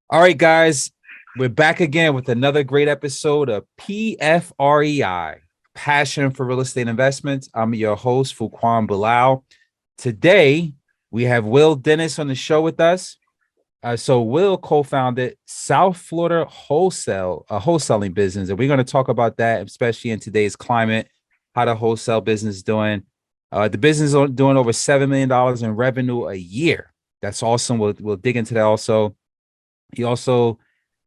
All right, guys, we're back again with another great episode of PFREI, Passion for Real Estate Investments. I'm your host, Fuquan Bilal. Today, we have Will Dennis on the show with us. So Will co-founded South Florida Wholesale, a wholesaling business, and we're going to talk about that, especially in today's climate, how the wholesale business is doing. The business is doing over $7 million in revenue a year. That's awesome. We'll dig into that also. He also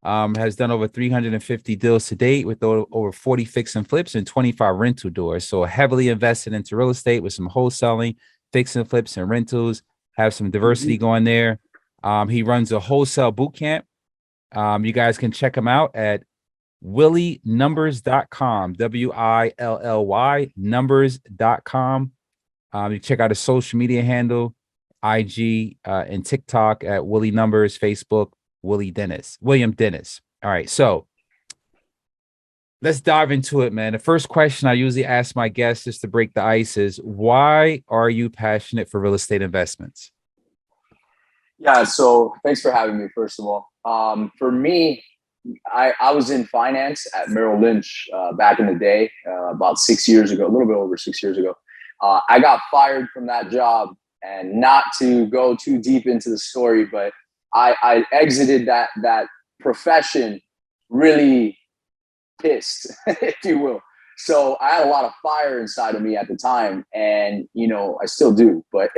has done over 350 deals to date with over 40 fix and flips and 25 rental doors. So heavily invested into real estate with some wholesaling, fix and flips and rentals, have some diversity going there. He runs a wholesale boot camp. You guys can check him out at willienumbers.com, WILLY numbers.com. You check out his social media handle, IG and TikTok at Willie Numbers, Facebook, William Dennis. All right. So let's dive into it, man. The first question I usually ask my guests just to break the ice is, why are you passionate for real estate investments? Yeah, so thanks for having me, first of all. For me, I was in finance at Merrill Lynch back in the day, about 6 years ago, a little bit over 6 years ago. I got fired from that job, and not to go too deep into the story, but I exited that profession really pissed, if you will. So I had a lot of fire inside of me at the time, and I still do. But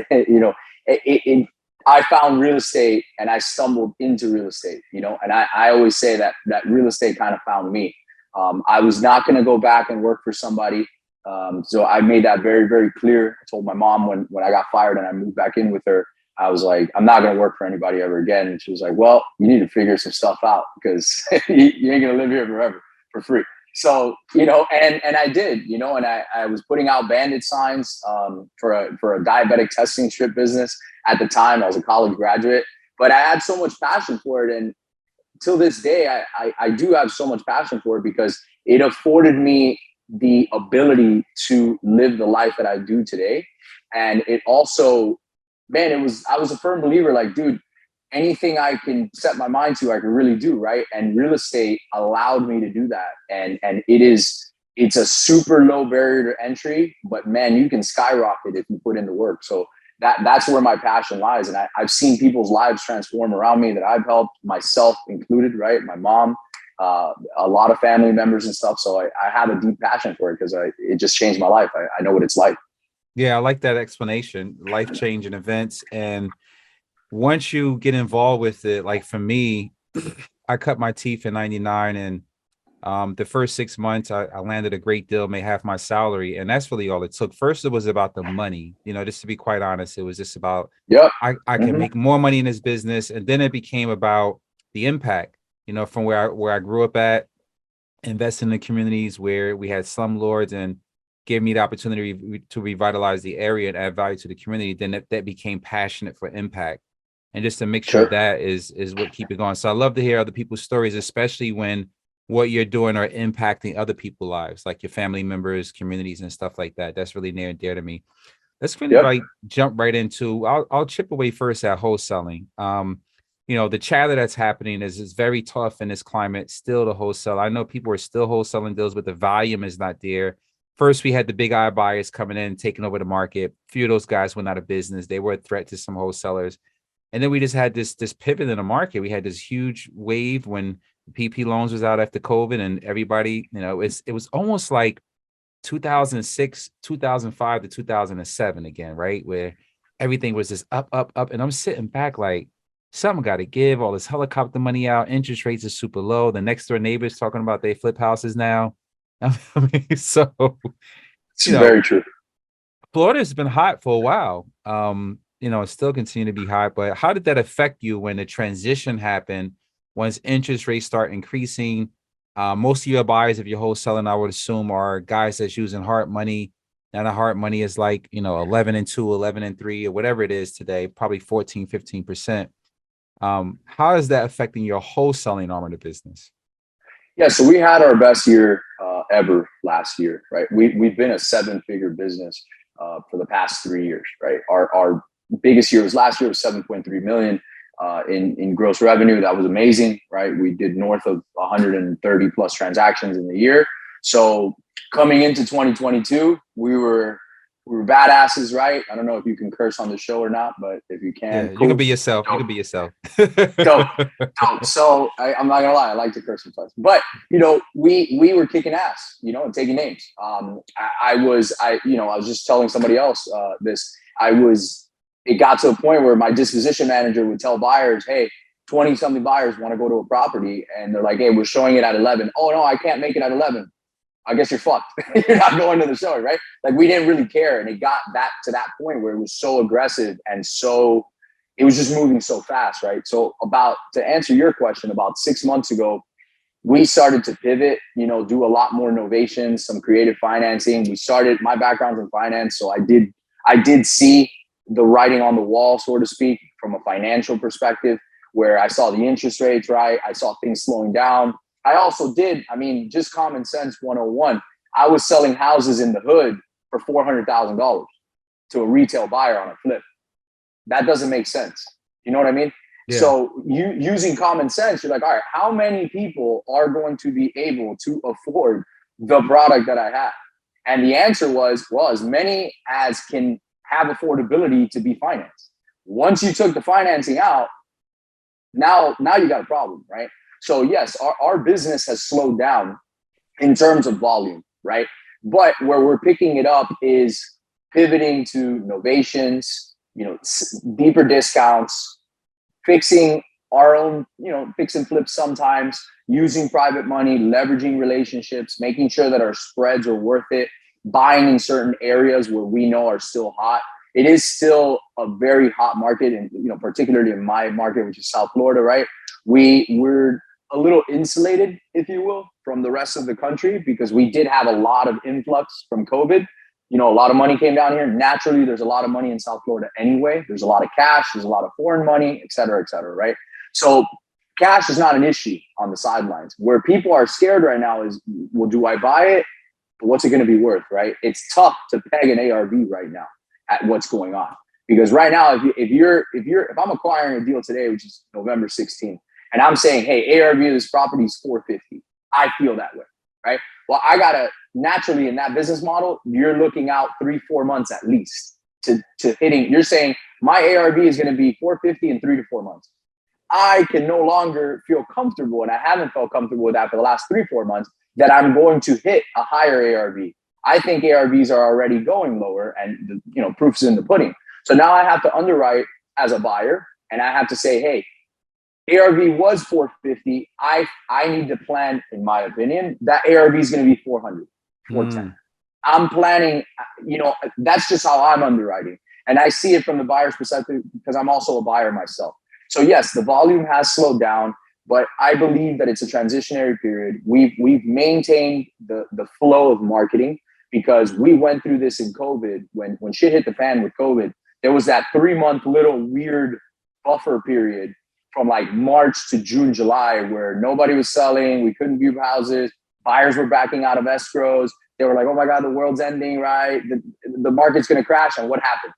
I found real estate, and I stumbled into real estate. And I always say that real estate kind of found me. I was not going to go back and work for somebody. So I made that very, very clear. I told my mom when I got fired and I moved back in with her, I was like, I'm not going to work for anybody ever again. And she was like, well, you need to figure some stuff out, because you ain't going to live here forever for free. So, and I did, and I was putting out bandit signs for a diabetic testing strip business at the time. I was a college graduate, but I had so much passion for it. And till this day, I do have so much passion for it, because it afforded me the ability to live the life that I do today. And it also, man, I was a firm believer, like, dude, anything I can set my mind to, I can really do, right? And real estate allowed me to do that. And it's a super low barrier to entry, but man, you can skyrocket if you put in the work. So that's where my passion lies. And I've seen people's lives transform around me that I've helped, myself included, right? My mom, a lot of family members and stuff. So I have a deep passion for it, because it just changed my life. I know what it's like. Yeah, I like that explanation, life-changing events. And once you get involved with it, like for me, I cut my teeth in 99, and the first 6 months I landed a great deal, made half my salary, and that's really all it took. First, it was about the money, just to be quite honest. It was just about Yep. I can Mm-hmm. make more money in this business, and then it became about the impact, from where I grew up at, invest in the communities where we had slumlords, and gave me the opportunity to revitalize the area and add value to the community. Then that became passionate for impact, and just a mixture of Sure. that is what keep it going. So I love to hear other people's stories, especially when what you're doing are impacting other people's lives, like your family members, communities, and stuff like that. That's really near and dear to me. Let's really Yep. like jump right into. I'll chip away first at wholesaling. The chatter that's happening is very tough in this climate. Still, to wholesale, I know people are still wholesaling deals, but the volume is not there. First, we had the big eye buyers coming in, taking over the market. A few of those guys went out of business. They were a threat to some wholesalers. And then we just had this pivot in the market. We had this huge wave when PP loans was out after COVID, and everybody, it was almost like 2006, 2005 to 2007 again, right? Where everything was just up, up, up. And I'm sitting back like, something got to give. All this helicopter money out. Interest rates are super low. The next door neighbors talking about they flip houses now. I mean, so, It's you know, very true. Florida's been hot for a while. It's still continue to be hot, but how did that affect you when the transition happened? Once interest rates start increasing, most of your buyers, if you're wholesaling, I would assume, are guys that's using hard money. And the hard money is like, 11 and 2, 11 and 3, or whatever it is today, probably 14, 15%. How is that affecting your wholesaling arm of the business? Yeah, so we had our best year ever last year, right? We've been a seven-figure business for the past 3 years, right? Our biggest year was last year, was 7.3 million. in gross revenue. That was amazing, right? We did north of 130 plus transactions in the year. So coming into 2022, we were badasses, right? I don't know if you can curse on the show or not, but if you can, Yeah, you can cool. be yourself. Dope. You can be yourself. Dope. Dope. So I'm not gonna lie, I like to curse sometimes, but we were kicking ass, and taking names. I was just telling somebody else this. It got to a point where my disposition manager would tell buyers, hey, 20 something buyers want to go to a property, and they're like, hey, we're showing it at 11. Oh no, I can't make it at 11. I guess you're fucked. You're not going to the show, right? Like, we didn't really care. And it got that to that point where it was so aggressive and it was just moving so fast, right? So to answer your question, about 6 months ago, we started to pivot, do a lot more novations, some creative financing. My background's in finance. So I did see the writing on the wall, so to speak, from a financial perspective, where I saw the interest rates, right? I saw things slowing down. I also just common sense 101. I was selling houses in the hood for $400,000 to a retail buyer on a flip. That doesn't make sense. You know what I mean? Yeah. So using common sense, you're like, all right, how many people are going to be able to afford the product that I have? And the answer was, well, as many as can have affordability to be financed. Once you took the financing out, now you got a problem, right? So yes, our business has slowed down in terms of volume, right? But where we're picking it up is pivoting to novations, deeper discounts, fixing our own, fix and flip sometimes, using private money, leveraging relationships, making sure that our spreads are worth it, buying in certain areas where we know are still hot. It is still a very hot market, and particularly in my market, which is South Florida, right? We're a little insulated, if you will, from the rest of the country, because we did have a lot of influx from COVID. A lot of money came down here. Naturally, there's a lot of money in South Florida anyway. There's a lot of cash, there's a lot of foreign money, et cetera, right? So cash is not an issue on the sidelines. Where people are scared right now is, well, do I buy it? What's it going to be worth, right? It's tough to peg an ARV right now at what's going on. Because right now, if I'm acquiring a deal today, which is November 16th, and I'm saying, hey, ARV of this property is 450, I feel that way, right? Well, I gotta naturally, in that business model, you're looking out 3-4 months at least to hitting. You're saying my ARV is going to be 450 in 3 to 4 months. I can no longer feel comfortable, and I haven't felt comfortable with that for the last 3-4 months, that I'm going to hit a higher ARV. I think ARVs are already going lower, and proof's in the pudding. So now I have to underwrite as a buyer, and I have to say, hey, ARV was 450. I need to plan, in my opinion, that ARV is going to be 400, 410. I'm planning, that's just how I'm underwriting. And I see it from the buyer's perspective because I'm also a buyer myself. So yes, the volume has slowed down, but I believe that it's a transitionary period. We've maintained the flow of marketing, because we went through this in COVID. When shit hit the fan with COVID, there was that 3-month little weird buffer period from like March to June, July, where nobody was selling. We couldn't view houses. Buyers were backing out of escrows. They were like, oh my God, the world's ending, right? The market's going to crash. And what happened?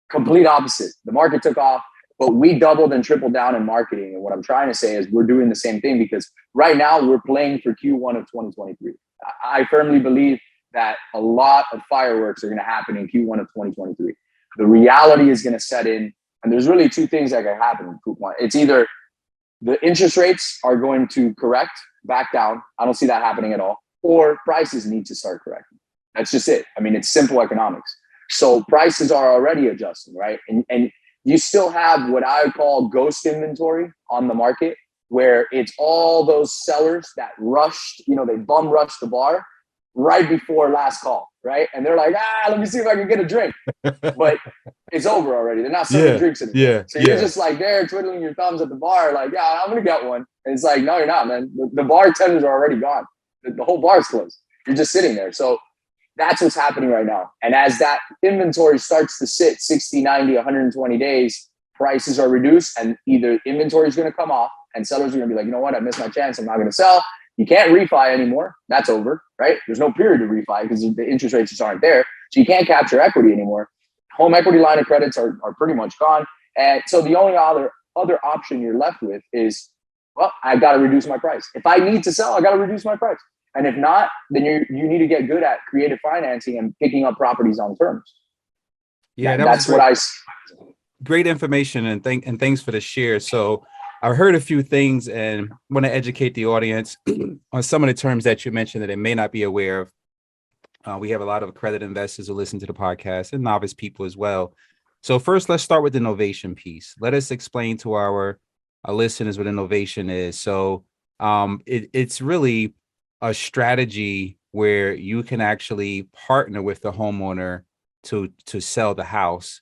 Complete opposite. The market took off, but we doubled and tripled down in marketing. And what I'm trying to say is we're doing the same thing, because right now we're playing for Q1 of 2023. I firmly believe that a lot of fireworks are going to happen in Q1 of 2023. The reality is going to set in. And there's really two things that can happen. It's either the interest rates are going to correct back down. I don't see that happening at all. Or prices need to start correcting. That's just it. I mean, it's simple economics. So prices are already adjusting, right? And you still have what I call ghost inventory on the market, where it's all those sellers that rushed, they bum rushed the bar right before last call, right? And they're like, let me see if I can get a drink. But it's over already. They're not serving drinks anymore. So you're just like there twiddling your thumbs at the bar, like, yeah, I'm going to get one. And it's like, no, you're not, man. The bartenders are already gone. The whole bar's closed. You're just sitting there. So that's what's happening right now. And as that inventory starts to sit 60, 90, 120 days, prices are reduced, and either inventory is going to come off and sellers are going to be like, you know what, I missed my chance. I'm not going to sell. You can't refi anymore. That's over, right? There's no period to refi because the interest rates just aren't there. So you can't capture equity anymore. Home equity line of credits are pretty much gone. And so the only other other option you're left with is, well, I got to reduce my price. If I need to sell, I got to reduce my price. And if not, then you need to get good at creative financing and picking up properties on terms. Yeah, That's what I see. Great information, and thanks for the share. So I heard a few things and want to educate the audience on some of the terms that you mentioned that they may not be aware of. We have a lot of accredited investors who listen to the podcast and novice people as well. So first, let's start with the novation piece. Let us explain to our listeners what innovation is. So it's really a strategy where you can actually partner with the homeowner to sell the house.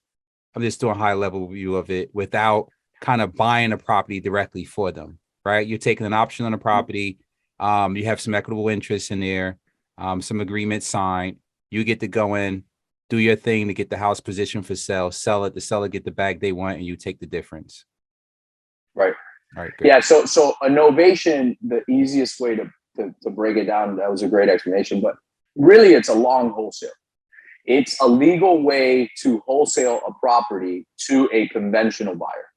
I'm just doing a high level view of it without kind of buying a property directly for them, right? You're taking an option on a property. You have some equitable interest in there, some agreement signed. You get to go in, do your thing to get the house positioned for sell it, the seller get the bag they want, and you take the difference. Right. All right. Good. Yeah. So a novation, the easiest way to break it down, that was a great explanation, but really it's a long wholesale. It's a legal way to wholesale a property to a conventional buyer.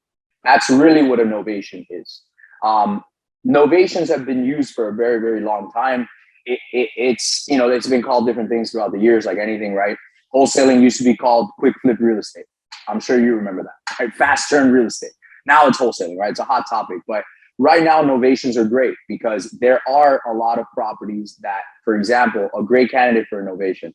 That's really what a novation is. Novations have been used for a very, very long time. It's been called different things throughout the years, like anything, right? Wholesaling used to be called quick flip real estate. I'm sure you remember that, right? Fast turn real estate. Now it's wholesaling, right? It's a hot topic, but right now novations are great because there are a lot of properties that, for example, a great candidate for a novation.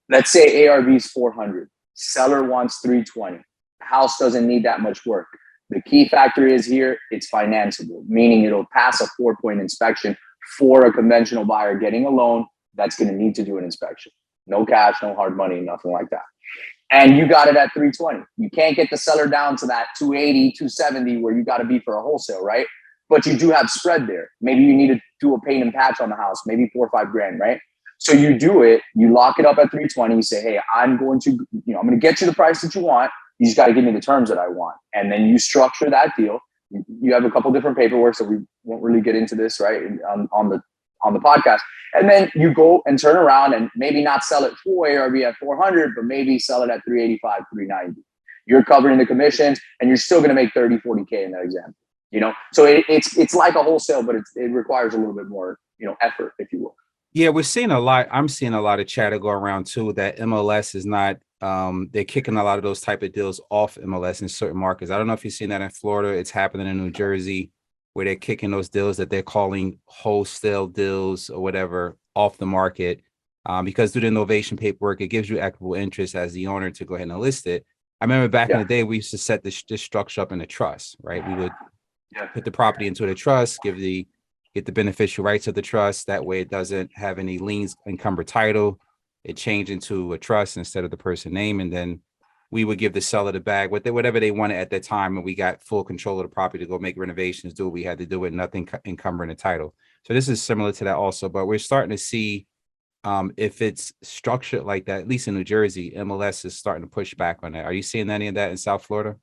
Let's say ARV is 400. Seller wants 320. House doesn't need that much work. The key factor is here, it's financeable, meaning it'll pass a 4-point inspection for a conventional buyer getting a loan that's going to need to do an inspection. No cash, no hard money, nothing like that. And you got it at 320. You can't get the seller down to that 280, 270 where you got to be for a wholesale, right? But you do have spread there. Maybe you need to do a paint and patch on the house, maybe $4 or $5 grand, right? So you do it, you lock it up at 320, you say, hey, I'm going to get you the price that you want. You just got to give me the terms that I want. And then you structure that deal. You have a couple different paperwork, so we won't really get into this, right, on the podcast. And then you go and turn around and maybe not sell it for ARV at 400, but maybe sell it at 385, 390. You're covering the commissions and you're still going to make 30, 40K in that example. So it's like a wholesale, but it requires a little bit more, effort, if you will. Yeah, we're seeing a lot. I'm seeing a lot of chatter go around too that MLS is not. They're kicking a lot of those type of deals off MLS in certain markets. I don't know if you've seen that in Florida. It's happening in New Jersey, where they're kicking those deals that they're calling wholesale deals or whatever off the market, because through the innovation paperwork, it gives you equitable interest as the owner to go ahead and list it. I remember back in the day, we used to set this structure up in a trust, right? We would put the property into the trust, get the beneficial rights of the trust. That way it doesn't have any liens, encumber title. It changed into a trust instead of the person name. And then we would give the seller the bag, whatever they wanted at that time. And we got full control of the property to go make renovations, do what we had to do it, nothing encumbering the title. So this is similar to that also, but we're starting to see if it's structured like that, at least in New Jersey, MLS is starting to push back on that. Are you seeing any of that in South Florida?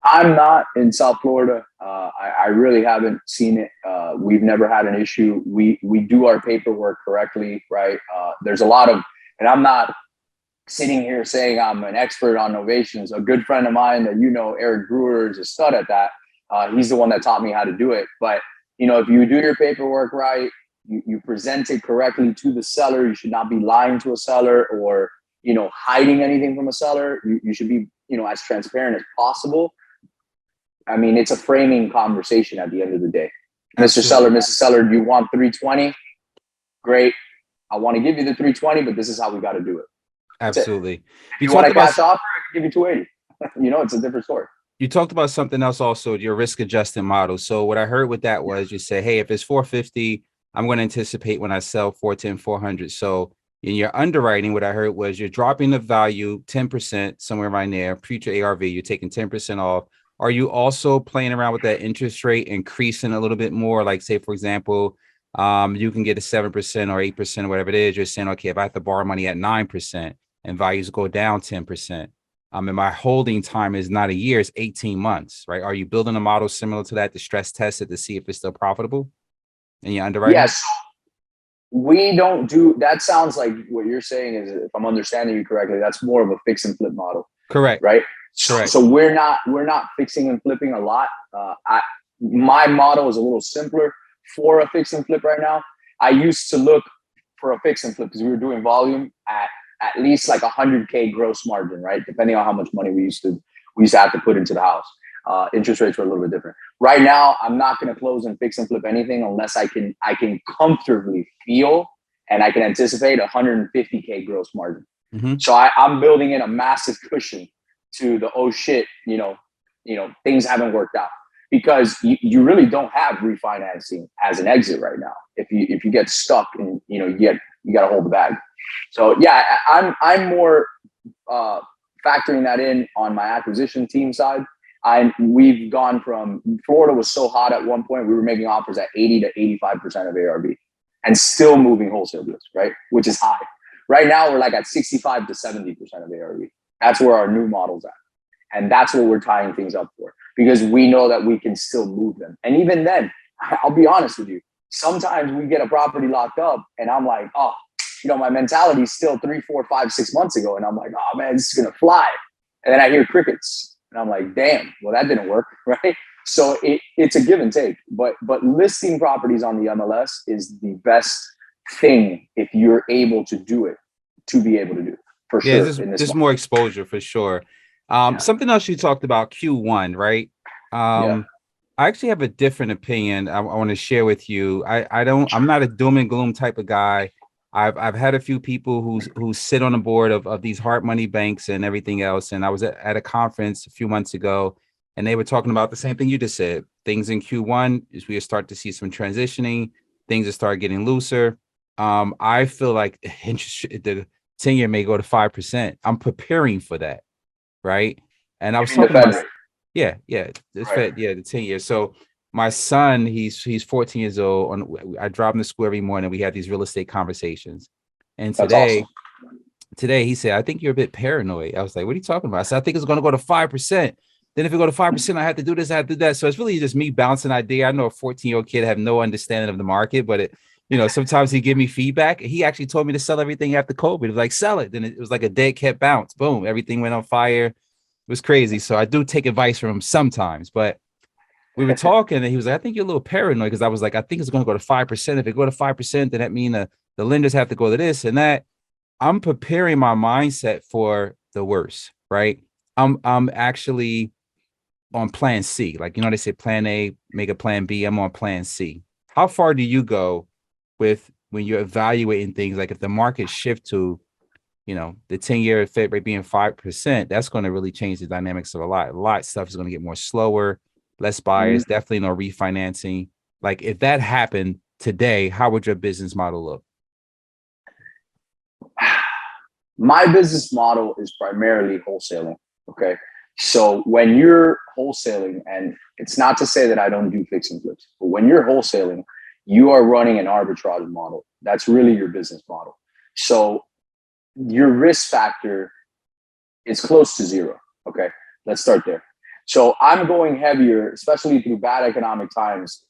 I'm not in South Florida. I really haven't seen it. We've never had an issue. We do our paperwork correctly, right? There's a lot of, and I'm not sitting here saying I'm an expert on novations. A good friend of mine that Eric Brewer, is a stud at that. He's the one that taught me how to do it. But if you do your paperwork right, you present it correctly to the seller. You should not be lying to a seller or hiding anything from a seller. You should be as transparent as possible. I mean, it's a framing conversation at the end of the day. Absolutely. Mr. Seller, do you want 320? Great. I want to give you the 320, but this is how we got to do it. Absolutely. If you want a cash offer, I can give you 280. It's a different story. You talked about something else also, your risk adjusted model. So what I heard with that was you say, hey, if it's 450, I'm going to anticipate when I sell 410, 400. So in your underwriting, what I heard was you're dropping the value 10%, somewhere around there, future ARV, you're taking 10% off. Are you also playing around with that interest rate, increasing a little bit more? Like say, for example, you can get a 7% or 8%, or whatever it is. You're saying, okay, if I have to borrow money at 9% and values go down 10%, and my holding time is not a year, it's 18 months, right? Are you building a model similar to that to stress test it to see if it's still profitable in your underwriting? Yes. We don't do that. Sounds like what you're saying is, if I'm understanding you correctly, that's more of a fix and flip model. Correct. Right. Correct. So we're not fixing and flipping a lot. My model is a little simpler for a fix and flip right now. I used to look for a fix and flip because we were doing volume at least like 100K gross margin, right? Depending on how much money we used to have to put into the house. Interest rates were a little bit different. Right now, I'm not going to close and fix and flip anything unless I can comfortably feel and I can anticipate 150K gross margin. Mm-hmm. So I'm building in a massive cushion to the oh shit, things haven't worked out, because you really don't have refinancing as an exit right now. If you get stuck and you got to hold the bag. So yeah, I'm more factoring that in on my acquisition team side. We've gone from, Florida was so hot at one point, we were making offers at 80 to 85% of ARV and still moving wholesale deals, right? Which is high. Right now, we're like at 65 to 70% of ARV. That's where our new model's at. And that's what we're tying things up for, because we know that we can still move them. And even then, I'll be honest with you, sometimes we get a property locked up and I'm like, oh, my mentality is still 3, 4, 5, 6 months ago. And I'm like, oh man, this is going to fly. And then I hear crickets and I'm like, damn, well, that didn't work. Right. So it's a give and take, but listing properties on the MLS is the best thing if you're able to do it, to be able to do, for sure. There's more exposure for sure. Something else you talked about, Q1, right? I actually have a different opinion I want to share with you. I'm not a doom and gloom type of guy. I've had a few people who sit on the board of these hard money banks and everything else. And I was at a conference a few months ago, and they were talking about the same thing you just said. Things in Q1 is we start to see some transitioning. Things that start getting looser. I feel like the 10-year may go to 5%. I'm preparing for that, right? And I was talking about, the Fed, the 10 years. So my son, he's 14 years old. I drive him to school every morning. We have these real estate conversations. And today he said, I think you're a bit paranoid. I was like, what are you talking about? I said, I think it's going to go to 5%. Then if it go to 5%, I have to do this, I have to do that. So it's really just me bouncing idea. I know a 14-year-old kid have no understanding of the market, but sometimes he give me feedback. He actually told me to sell everything after COVID. It was like, sell it. Then it was like a dead cat bounce. Boom. Everything went on fire. It was crazy. So I do take advice from him sometimes, but we were talking and he was like, I think you're a little paranoid, because I was like, I think it's going to go to 5%. If it go to 5%, then that means the lenders have to go to this and that. I'm preparing my mindset for the worst, right? I'm actually on plan C. Like, they say plan A, make a plan B. I'm on plan C. How far do you go with when you're evaluating things? Like if the market shift to, the 10-year Fed rate being 5%, that's going to really change the dynamics of a lot. A lot of stuff is going to get more slower, less buyers, definitely no refinancing. Like if that happened today, how would your business model look? My business model is primarily wholesaling. Okay. So when you're wholesaling, and it's not to say that I don't do fix and flips, but when you're wholesaling, you are running an arbitrage model. That's really your business model. So your risk factor is close to zero. Okay. Let's start there. So I'm going heavier, especially through bad economic times.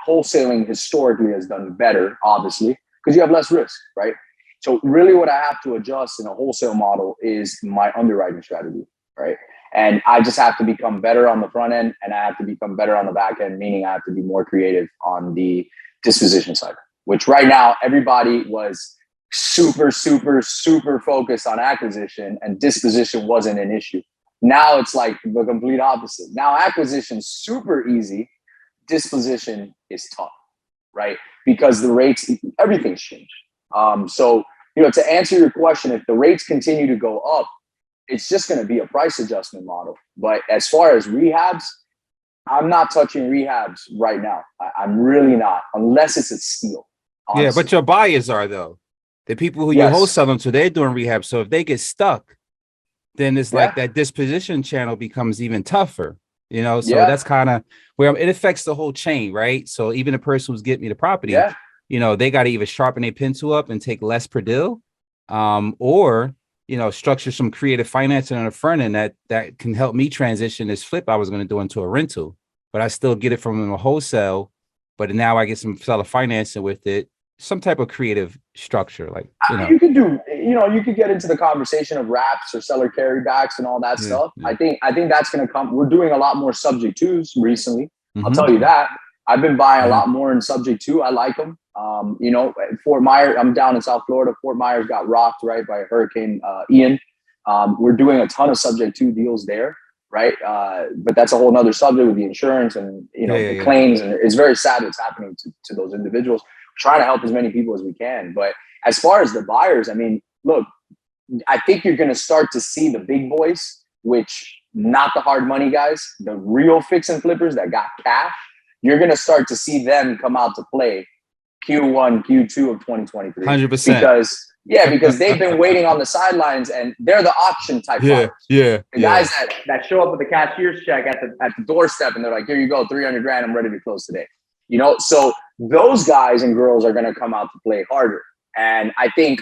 Wholesaling historically has done better, obviously, because you have less risk, right? So really what I have to adjust in a wholesale model is my underwriting strategy, right? And I just have to become better on the front end, and I have to become better on the back end, meaning I have to be more creative on the disposition side, which right now everybody was super, super, super focused on acquisition, and disposition wasn't an issue. Now it's like the complete opposite. Now acquisition's super easy, disposition is tough, right? Because the rates, everything's changed. So, to answer your question, if the rates continue to go up, it's just going to be a price adjustment model. But as far as rehabs, I'm not touching rehabs right now. I'm really not, unless it's a steal. Honestly. Yeah, but your buyers are, though. The people who you wholesale them to, they're doing rehab. So if they get stuck, then it's like that disposition channel becomes even tougher. So that's kind of where it affects the whole chain, right? So even the person who's getting me the property, they got to either sharpen their pencil up and take less per deal, or structure some creative financing on the front end that can help me transition this flip I was going to do into a rental, but I still get it from a wholesale, but now I get some seller financing with it, some type of creative structure. Like, you can do you could get into the conversation of wraps or seller carrybacks and all that stuff. Yeah. I think that's going to come. We're doing a lot more subject twos recently. I'll Mm-hmm. tell you that. I've been buying a Yeah. lot more in subject two. I like them. Fort Myers, I'm down in South Florida. Fort Myers got rocked, right, by Hurricane Ian. We're doing a ton of subject two deals there, right? But that's a whole nother subject with the insurance and, the claims. And it's very sad what's happening to those individuals. We're trying to help as many people as we can. But as far as the buyers, I mean, look, I think you're going to start to see the big boys, which not the hard money guys, the real fix and flippers that got cash. You're going to start to see them come out to play Q1, Q2 of 2023. 100%. Because they've been waiting on the sidelines and they're the auction type buyers. The guys that show up with the cashier's check at the doorstep and they're like, here you go, 300 grand, I'm ready to close today. So those guys and girls are going to come out to play harder. And I think,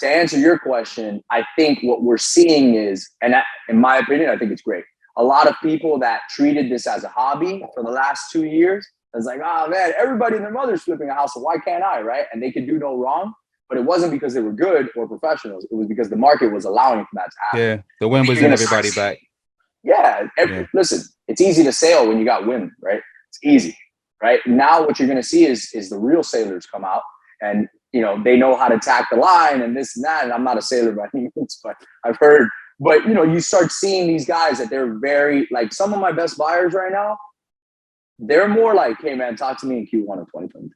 to answer your question, I think what we're seeing is, and in my opinion, I think it's great. A lot of people that treated this as a hobby for the last 2 years, it's like, oh man, everybody and their mother's flipping a house, so why can't I, right? And they could do no wrong. But it wasn't because they were good or professionals. It was because the market was allowing for that to happen. Yeah, the wind was in everybody back. Listen, it's easy to sail when you got wind, right? It's easy, right? Now what you're going to see is the real sailors come out and, they know how to tack the line and this and that. And I'm not a sailor by any means, but I've heard. But, you start seeing these guys that they're very, like some of my best buyers right now, they're more like, hey, man, talk to me in Q1 of 2023.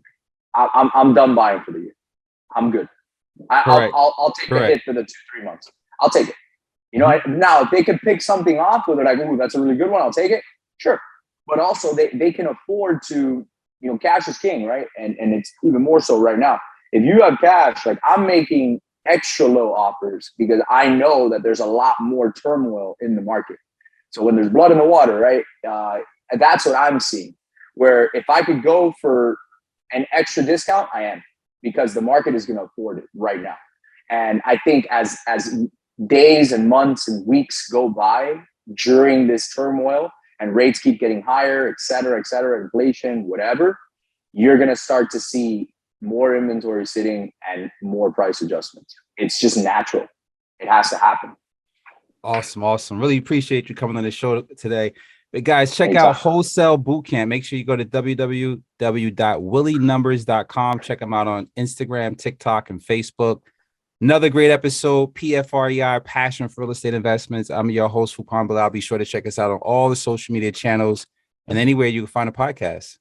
I'm done buying for the year. I'm good. I'll take a hit for the 2-3 months. I'll take it. Now if they can pick something off where they're like, ooh, that's a really good one, I'll take it. Sure. But also they can afford to, cash is king, right? And it's even more so right now. If you have cash, like I'm making extra low offers because I know that there's a lot more turmoil in the market. So when there's blood in the water, right? That's what I'm seeing. Where if I could go for an extra discount, I am. Because the market is going to afford it right now. And I think as days and months and weeks go by during this turmoil and rates keep getting higher, et cetera, inflation, whatever, you're going to start to see more inventory sitting and more price adjustments. It's just natural. It has to happen. Awesome. Really appreciate you coming on the show today. But guys, check out Wholesale Bootcamp. Make sure you go to www.willienumbers.com. Check them out on Instagram, TikTok, and Facebook. Another great episode, PFREI, Passion for Real Estate Investments. I'm your host, Fuquan Bilal. Be sure to check us out on all the social media channels and anywhere you can find a podcast.